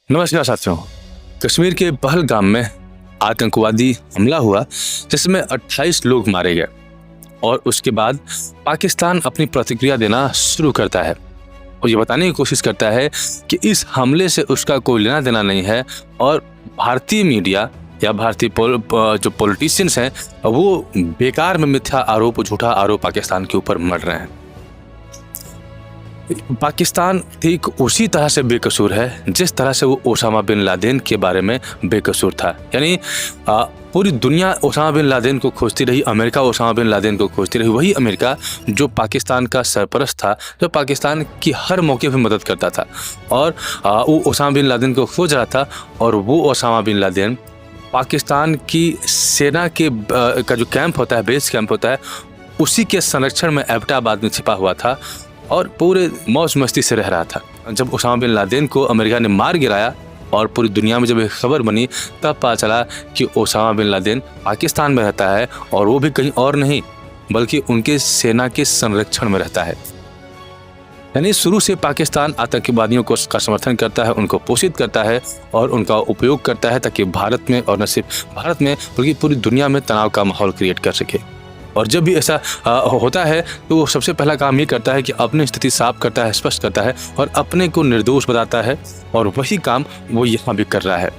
नमस्कार साथियों। कश्मीर के पहलगाम में आतंकवादी हमला हुआ जिसमें 28 लोग मारे गए और उसके बाद पाकिस्तान अपनी प्रतिक्रिया देना शुरू करता है और ये बताने की कोशिश करता है कि इस हमले से उसका कोई लेना देना नहीं है और भारतीय मीडिया या भारतीय जो पॉलिटिशियंस हैं वो बेकार में मिथ्या आरोप, झूठा आरोप पाकिस्तान के ऊपर मढ़ रहे हैं। पाकिस्तान ठीक उसी तरह से बेकसूर है जिस तरह से वो ओसामा बिन लादेन के बारे में बेकसूर था। यानी पूरी दुनिया ओसामा बिन लादेन को खोजती रही, अमेरिका ओसामा बिन लादेन को खोजती रही। वही अमेरिका जो पाकिस्तान का सरपरस्त था, जो पाकिस्तान की हर मौके पर मदद करता था और वो ओसामा बिन लादेन को खोज रहा था। और वो ओसामा बिन लादेन पाकिस्तान की सेना के का जो कैंप होता है, बेस कैंप होता है, उसी के संरक्षण में एबटाबाद में छिपा हुआ था और पूरे मौज मस्ती से रह रहा था। जब ओसामा बिन लादेन को अमेरिका ने मार गिराया और पूरी दुनिया में जब एक खबर बनी, तब पता चला कि ओसामा बिन लादेन पाकिस्तान में रहता है और वो भी कहीं और नहीं बल्कि उनके सेना के संरक्षण में रहता है। यानी शुरू से पाकिस्तान आतंकवादियों को का समर्थन करता है, उनको पोषित करता है और उनका उपयोग करता है ताकि भारत में, और न सिर्फ भारत में बल्कि पूरी दुनिया में तनाव का माहौल क्रिएट कर सके। और जब भी ऐसा होता है तो वो सबसे पहला काम ये करता है कि अपनी स्थिति साफ करता है, स्पष्ट करता है और अपने को निर्दोष बताता है। और वही काम वो यहाँ भी कर रहा है।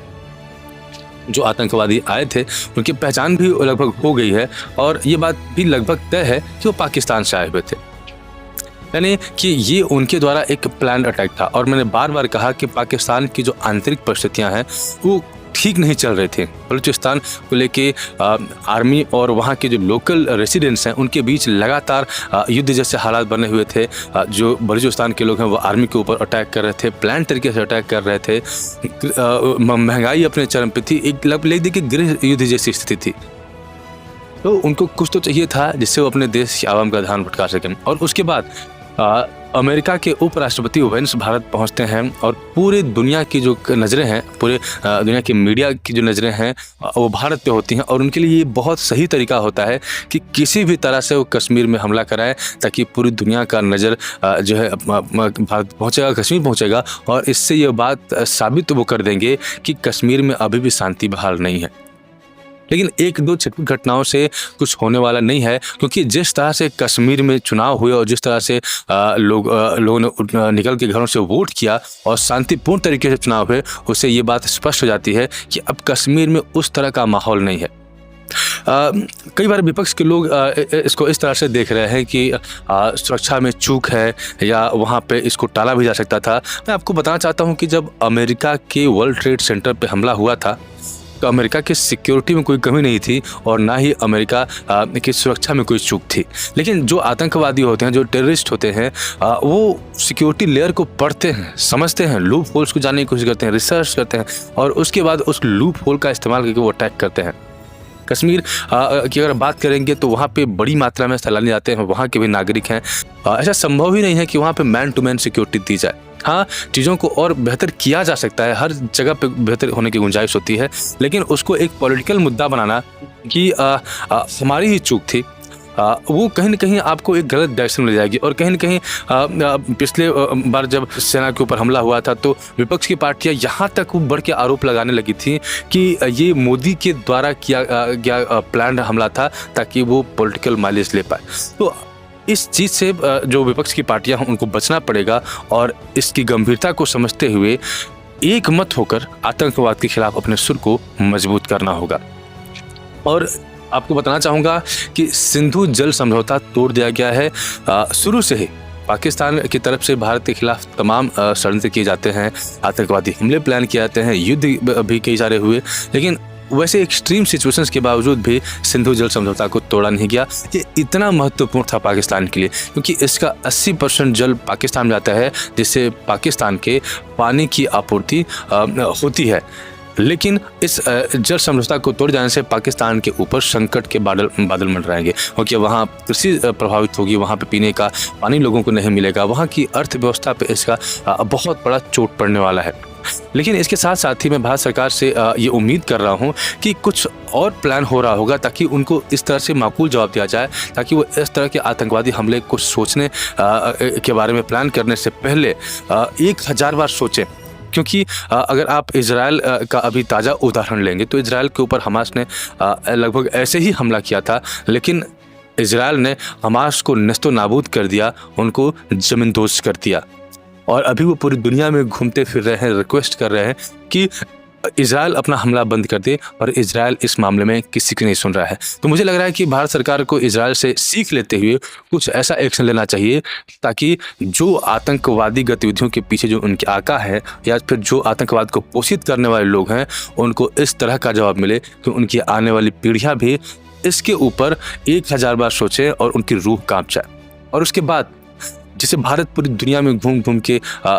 जो आतंकवादी आए थे उनकी पहचान भी लगभग हो गई है और ये बात भी लगभग तय है कि वो पाकिस्तान से आए हुए थे। यानी कि ये उनके द्वारा एक प्लान अटैक था। और मैंने बार बार कहा कि पाकिस्तान की जो आंतरिक परिस्थितियाँ हैं वो ठीक नहीं चल रही थी। बलूचिस्तान को लेके आर्मी और वहाँ के जो लोकल रेसिडेंट्स हैं उनके बीच लगातार युद्ध जैसे हालात बने हुए थे। जो बलूचिस्तान के लोग हैं वो आर्मी के ऊपर अटैक कर रहे थे, प्लान तरीके से अटैक कर रहे थे। महंगाई अपने चरम पे थी, एक ले देखिए गृह युद्ध जैसी स्थिति थी। तो उनको कुछ तो चाहिए था जिससे वो अपने देश की आवाम का ध्यान भटका सकें। और उसके बाद अमेरिका के उपराष्ट्रपति वेंस भारत पहुंचते हैं और पूरे दुनिया की जो नज़रें हैं, पूरे दुनिया की मीडिया की जो नज़रें हैं वो भारत पे होती हैं। और उनके लिए ये बहुत सही तरीका होता है कि किसी भी तरह से वो कश्मीर में हमला कराएं ताकि पूरी दुनिया का नज़र जो है भारत पहुंचेगा, कश्मीर पहुंचेगा और इससे ये बात साबित वो कर देंगे कि कश्मीर में अभी भी शांति बहाल नहीं है। लेकिन एक दो छिटपुट घटनाओं से कुछ होने वाला नहीं है, क्योंकि जिस तरह से कश्मीर में चुनाव हुए और जिस तरह से लोगों ने निकल के घरों से वोट किया और शांतिपूर्ण तरीके से चुनाव हुए, उससे ये बात स्पष्ट हो जाती है कि अब कश्मीर में उस तरह का माहौल नहीं है। कई बार विपक्ष के लोग इसको इस तरह से देख रहे हैं कि सुरक्षा में चूक है या वहाँ पे इसको टाला भी जा सकता था। मैं आपको बताना चाहता हूँ कि जब अमेरिका के वर्ल्ड ट्रेड सेंटर पे हमला हुआ था तो अमेरिका की सिक्योरिटी में कोई कमी नहीं थी और ना ही अमेरिका की सुरक्षा में कोई चूक थी। लेकिन जो आतंकवादी होते हैं, जो टेररिस्ट होते हैं, वो सिक्योरिटी लेयर को पढ़ते हैं, समझते हैं, लूप होल्स को जानने की कोशिश करते हैं, रिसर्च करते हैं और उसके बाद उस लूप होल का इस्तेमाल करके वो अटैक करते हैं। कश्मीर की अगर बात करेंगे तो वहाँ पे बड़ी मात्रा में सैलानी आते हैं, वहाँ के भी नागरिक हैं। ऐसा संभव ही नहीं है कि वहाँ पे मैन टू मैन सिक्योरिटी दी जाए। हाँ, चीज़ों को और बेहतर किया जा सकता है, हर जगह पे बेहतर होने की गुंजाइश होती है, लेकिन उसको एक पॉलिटिकल मुद्दा बनाना कि हमारी ही चूक थी, वो कहीं न कहीं आपको एक गलत डायरेक्शन में ले जाएगी। और कहीं न कहीं पिछले बार जब सेना के ऊपर हमला हुआ था तो विपक्ष की पार्टियां यहाँ तक बढ़ के आरोप लगाने लगी थी कि ये मोदी के द्वारा किया गया प्लान हमला था ताकि वो पॉलिटिकल माइलेज ले पाए। तो इस चीज़ से जो विपक्ष की पार्टियां हैं उनको बचना पड़ेगा और इसकी गंभीरता को समझते हुए एक मत होकर आतंकवाद के खिलाफ अपने सुर को मजबूत करना होगा। और आपको बताना चाहूँगा कि सिंधु जल समझौता तोड़ दिया गया है। शुरू से ही पाकिस्तान की तरफ से भारत के खिलाफ तमाम षड्यंत्र किए जाते हैं, आतंकवादी हमले प्लान किए जाते हैं, युद्ध भी कई सारे हुए, लेकिन वैसे एक्सट्रीम सिचुएशंस के बावजूद भी सिंधु जल समझौता को तोड़ा नहीं गया। ये इतना महत्वपूर्ण था पाकिस्तान के लिए क्योंकि इसका 80% जल पाकिस्तान में जाता है, जिससे पाकिस्तान के पानी की आपूर्ति होती है। लेकिन इस जल समझौता को तोड़ जाने से पाकिस्तान के ऊपर संकट के बादल मंडराएंगे, क्योंकि वहाँ कृषि प्रभावित होगी, वहाँ पे पीने का पानी लोगों को नहीं मिलेगा, वहाँ की अर्थव्यवस्था पे इसका बहुत बड़ा चोट पड़ने वाला है। लेकिन इसके साथ साथ ही मैं भारत सरकार से ये उम्मीद कर रहा हूँ कि कुछ और प्लान हो रहा होगा ताकि उनको इस तरह से माकूल जवाब दिया जाए, ताकि वो इस तरह के आतंकवादी हमले को सोचने के बारे में प्लान करने से पहले 1000 बार सोचें क्योंकि अगर आप इजराइल का अभी ताज़ा उदाहरण लेंगे तो इजराइल के ऊपर हमास ने लगभग ऐसे ही हमला किया था, लेकिन इजराइल ने हमास को नस्तो नाबूद कर दिया, उनको ज़मींदोज़ कर दिया। और अभी वो पूरी दुनिया में घूमते फिर रहे हैं, रिक्वेस्ट कर रहे हैं कि इजराइल अपना हमला बंद कर दे, और इजराइल इस मामले में किसी की नहीं सुन रहा है। तो मुझे लग रहा है कि भारत सरकार को इजराइल से सीख लेते हुए कुछ ऐसा एक्शन लेना चाहिए ताकि जो आतंकवादी गतिविधियों के पीछे जो उनके आका है या फिर जो आतंकवाद को पोषित करने वाले लोग हैं, उनको इस तरह का जवाब मिले कि उनकी आने वाली पीढ़ियाँ भी इसके ऊपर 1000 बार सोचें और उनकी रूह कांप जाए। और उसके बाद जिसे भारत पूरी दुनिया में घूम घूम के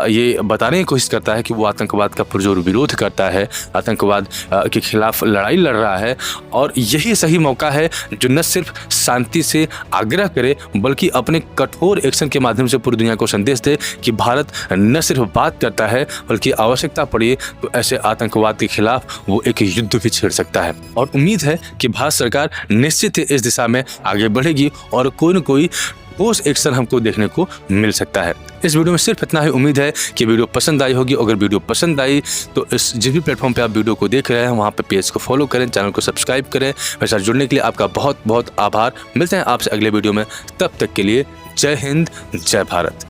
ये बताने की कोशिश करता है कि वो आतंकवाद का पुरजोर विरोध करता है, आतंकवाद के खिलाफ लड़ाई लड़ रहा है, और यही सही मौका है जो न सिर्फ शांति से आग्रह करे बल्कि अपने कठोर एक्शन के माध्यम से पूरी दुनिया को संदेश दे कि भारत न सिर्फ बात करता है बल्कि आवश्यकता पड़े तो ऐसे आतंकवाद के खिलाफ वो एक युद्ध भी छेड़ सकता है। और उम्मीद है कि भारत सरकार निश्चित ही इस दिशा में आगे बढ़ेगी और कोई न कोई ठोस एक्शन हमको देखने को मिल सकता है। इस वीडियो में सिर्फ इतना ही। उम्मीद है कि वीडियो पसंद आई होगी। अगर वीडियो पसंद आई तो इस जिस भी प्लेटफॉर्म पे आप वीडियो को देख रहे हैं वहाँ पे पेज को फॉलो करें, चैनल को सब्सक्राइब करें। मेरे साथ जुड़ने के लिए आपका बहुत बहुत आभार। मिलते हैं आपसे अगले वीडियो में, तब तक के लिए जय हिंद, जय भारत।